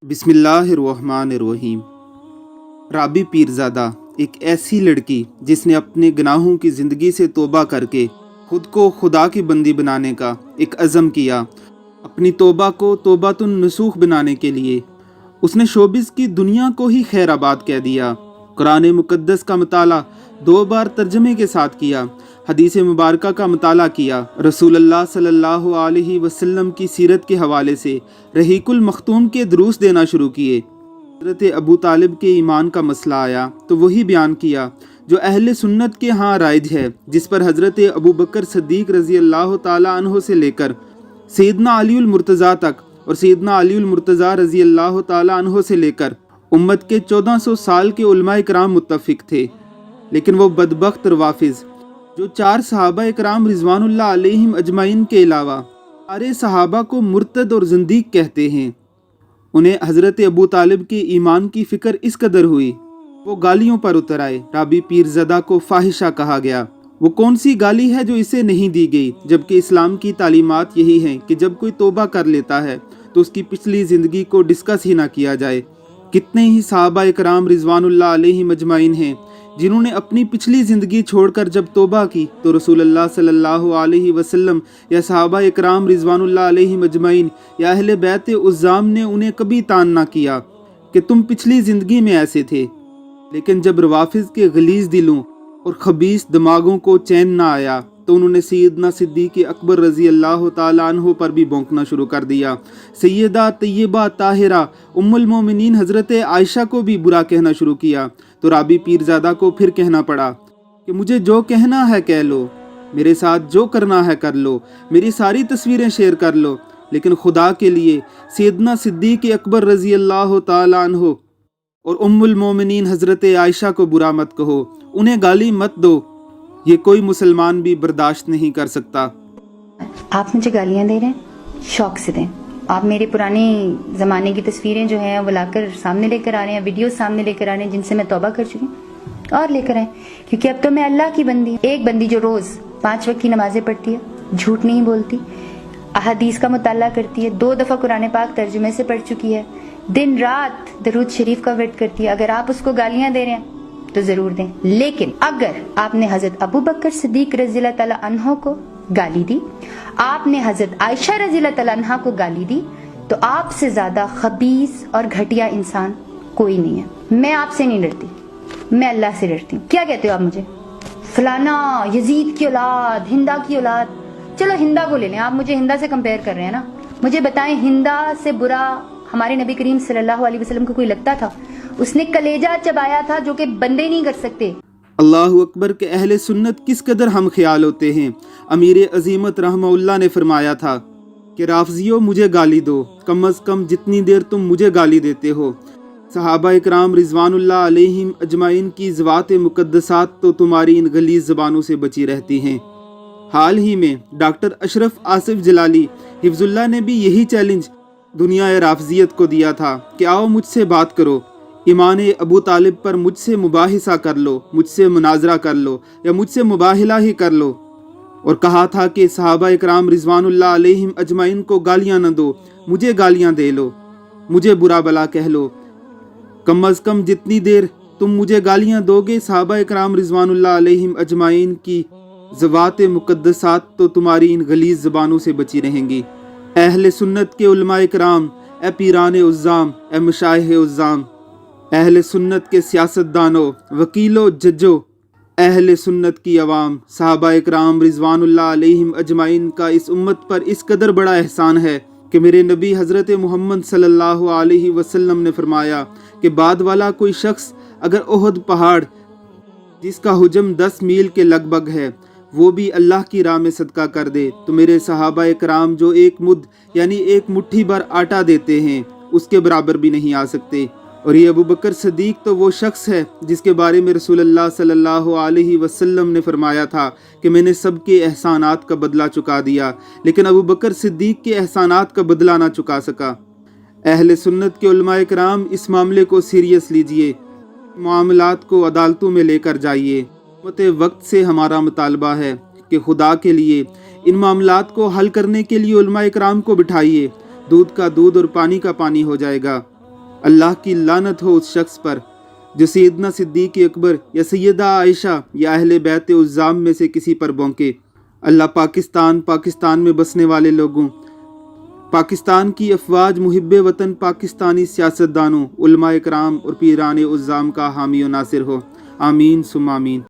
बिस्मिल्लाहिर्रहमानिर्रहीम। राबी पीरज़ादा एक ऐसी लड़की जिसने अपने गुनाहों की ज़िंदगी से तौबा करके खुद को खुदा की बंदी बनाने का एक अज़म किया। अपनी तौबा को तौबातुन नसूख बनाने के लिए उसने शोबिस की दुनिया को ही खैर आबाद कह दिया। कुरान मुक़द्दस का मुताला 2 बार तर्जमे के साथ किया, हदीस मुबारका का मुताला किया, रसूलुल्लाह सल्लल्लाहु अलैहि वसल्लम की सीरत के हवाले से रहीकुल मखतूम के दुरूस देना शुरू किए। हज़रत अबू तालिब के ईमान का मसला आया तो वही बयान किया जो अहले सुन्नत के यहाँ राइज है, जिस पर हज़रत अबू बकर सिद्दीक़ रज़ी अल्लाह ताला अन्हो से लेकर सैयदना अलीउल मुर्तज़ा तक और सैयदना अलीउल मुर्तज़ा रज़ी अल्लाह ताला अन्हो से लेकर उम्मत के 1400 साल के उलमा इकराम मुत्तफ़िक थे। लेकिन वो बदबख्त रवाफिज़ जो 4 सहाबा इकराम रिज़वानुल्लाह अलैहिम अजमाइन के अलावा सारे सहाबा को मुर्तद और ज़िंदीक़ कहते हैं, उन्हें हज़रत अबू तालिब के ईमान की फ़िक्र इस कदर हुई वो गालियों पर उतर आए। राबी पीरज़ादा को फ़ाहिशा कहा गया। वो कौन सी गाली है जो इसे नहीं दी गई, जबकि इस्लाम की तालीमात यही हैं कि जब कोई तौबा कर लेता है तो उसकी पिछली ज़िंदगी को डिस्कस ही ना किया जाए। कितने ही सहाबा इकराम रिज़वानुल्लाह अलैहिम अजमाइन हैं जिन्होंने अपनी पिछली ज़िंदगी छोड़कर जब तौबा की तो रसूलुल्लाह सल्लल्लाहु अलैहि वसल्लम या सहाबा इकराम रिज़वानुल्लाह अलैहिम अजमाइन या अहले बैत उज़्ज़ाम ने उन्हें कभी तान ना किया कि तुम पिछली ज़िंदगी में ऐसे थे। लेकिन जब रवाफिज़ के गलीज़ दिलों और खबीस दिमागों को चैन ना आया तो उन्होंने सैयदना सिद्दीक़ अकबर रज़ी अल्लाह ताला अन्हो पर भी भौंकना शुरू कर दिया। सैयदा तय्यबा ताहिरा उम्मुल मोमिनीन हज़रत आयशा को भी बुरा कहना शुरू किया। तो राबी पीरज़ादा को फिर कहना पड़ा कि मुझे जो कहना है कह लो, मेरे साथ जो करना है कर लो, मेरी सारी तस्वीरें शेयर कर लो, लेकिन खुदा के लिए सैयदना सिद्दीक़ अकबर रज़ी अल्लाह ताला अन्हो और उम्मुल मोमिनीन हज़रत आयशा को बुरा मत कहो, उन्हें गाली मत दो। ये कोई मुसलमान भी बर्दाश्त नहीं कर सकता। आप मुझे गालियां दे रहे हैं, शौक से दें। आप मेरे पुराने ज़माने की तस्वीरें जो हैं वो लाकर सामने लेकर आ रहे हैं, वीडियो सामने लेकर आ रहे हैं जिनसे मैं तौबा कर चुकी हूँ, और लेकर आए, क्योंकि अब तो मैं अल्लाह की बंदी, एक बंदी जो रोज़ 5 वक्त की नमाजें पढ़ती है, झूठ नहीं बोलती, अहादीस का मुताला करती है, 2 दफ़ा कुरान पाक तर्जुमे से पढ़ चुकी है, दिन रात दरूद शरीफ का वर्द करती है। अगर आप उसको गालियां दे रहे हैं तो जरूर दें, लेकिन अगर आपने हजरत अबू बकर सिद्दीक रज़ी अल्लाह तआला अन्हो को गाली दी, आपने हजरत आयशा रज़ी अल्लाह तआला अन्हा को गाली दी, तो आपसे ज्यादा खबीस और घटिया इंसान कोई नहीं है। मैं आपसे नहीं डरती, मैं अल्लाह से डरती हूँ। क्या कहते हो आप मुझे, फलाना यजीद की औलाद, हिंदा की औलाद। चलो हिंदा को ले लें, आप मुझे हिंदा से कंपेयर कर रहे हैं ना, मुझे बताएं हिंदा से बुरा हमारे नबी करीम सल्लल्लाहु अलैहि वसल्लम को कोई लगता था? उसने कलेजा चबाया था जो कि बंदे नहीं कर सकते। अल्लाहु अकबर के अहले सुन्नत किस कदर हम ख्याल होते हैं। अमीर अजीमत रहमहुल्लाह ने फरमाया था कि राफजियो मुझे गाली दो, कम अज़ कम जितनी देर तुम मुझे गाली देते हो। सहाबा इकराम रिज़वानुल्लाह अलैहिम अजमाइन की ज़वात मुक़द्दसात तो तुम्हारी इन गलीज़ ज़बानों से बची रहती हैं। हाल ही में डॉक्टर अशरफ आसिफ जलाली हिफ्ज़ुल्लाह ने भी यही चैलेंज दुनिया राफजियत को दिया था कि आओ मुझसे बात करो, ईमान अबू तालिब पर मुझसे मुबाहिसा कर लो, मुझसे मुनाजरा कर लो या मुझसे मुबाहिला ही कर लो। और कहा था कि सहाबा इकराम रिज़वानुल्लाह अलैहिम अजमाइन को गालियां न दो, मुझे गालियां दे लो, मुझे बुरा भला कह लो। कम अज़ कम जितनी देर तुम मुझे गालियां दोगे, सहाबा इकराम रिज़वानुल्लाह अलैहिम अजमाइन की ज़वात मुक़द्दसात तो तुम्हारी इन गलीज़ ज़बानों से बची रहेंगी। अहले सुन्नत के उलमा इकराम, ए पीरान उज़्ज़ाम, ए मशाइख़ उज़्ज़ाम, अहले सुन्नत के सियासतदानों, वकीलों, जजों, अहले सुन्नत की अवाम, सहाबा इकराम रिज़वानुल्लाह अलैहिम अजमाइन का इस उम्मत पर इस कदर बड़ा एहसान है कि मेरे नबी हज़रत मोहम्मद सल्लल्लाहु अलैहि वसल्लम ने फरमाया कि बाद वाला कोई शख्स अगर ओहद पहाड़ जिसका हुजम 10 मील के लगभग है वो भी अल्लाह की राह में सदका कर दे तो मेरे सहाबा इकराम जो एक मुद्द यानी एक मुट्ठी भर आटा देते हैं उसके बराबर भी नहीं आ सकते। और ये अबू बकर सिद्दीक तो वो शख्स है जिसके बारे में रसूलुल्लाह सल्लल्लाहु अलैहि वसल्लम ने फरमाया था कि मैंने सबके एहसानात का बदला चुका दिया, लेकिन अबू बकर सिद्दीक के एहसानात का बदला ना चुका सका। अहले सुन्नत के उलमा इकराम इस मामले को सीरियस लीजिए, मामलात को अदालतों में लेकर जाइए। वक्त से हमारा मुतालबा है कि खुदा के लिए इन मामलात को हल करने के लिए उलमा इकराम को बिठाइए। दूध का दूध और पानी का पानी हो जाएगा। اللہ کی لعنت ہو اس شخص پر جو سیدنا صدیق اکبر یا سیدہ عائشہ یا اہل بیت عظام میں سے کسی پر بونکے۔ اللہ پاکستان میں بسنے والے لوگوں، پاکستان کی افواج محب وطن پاکستانی سیاستدانوں، علماء کرام اور پیران عظام کا حامی و ناصر ہو۔ آمین ثم آمین۔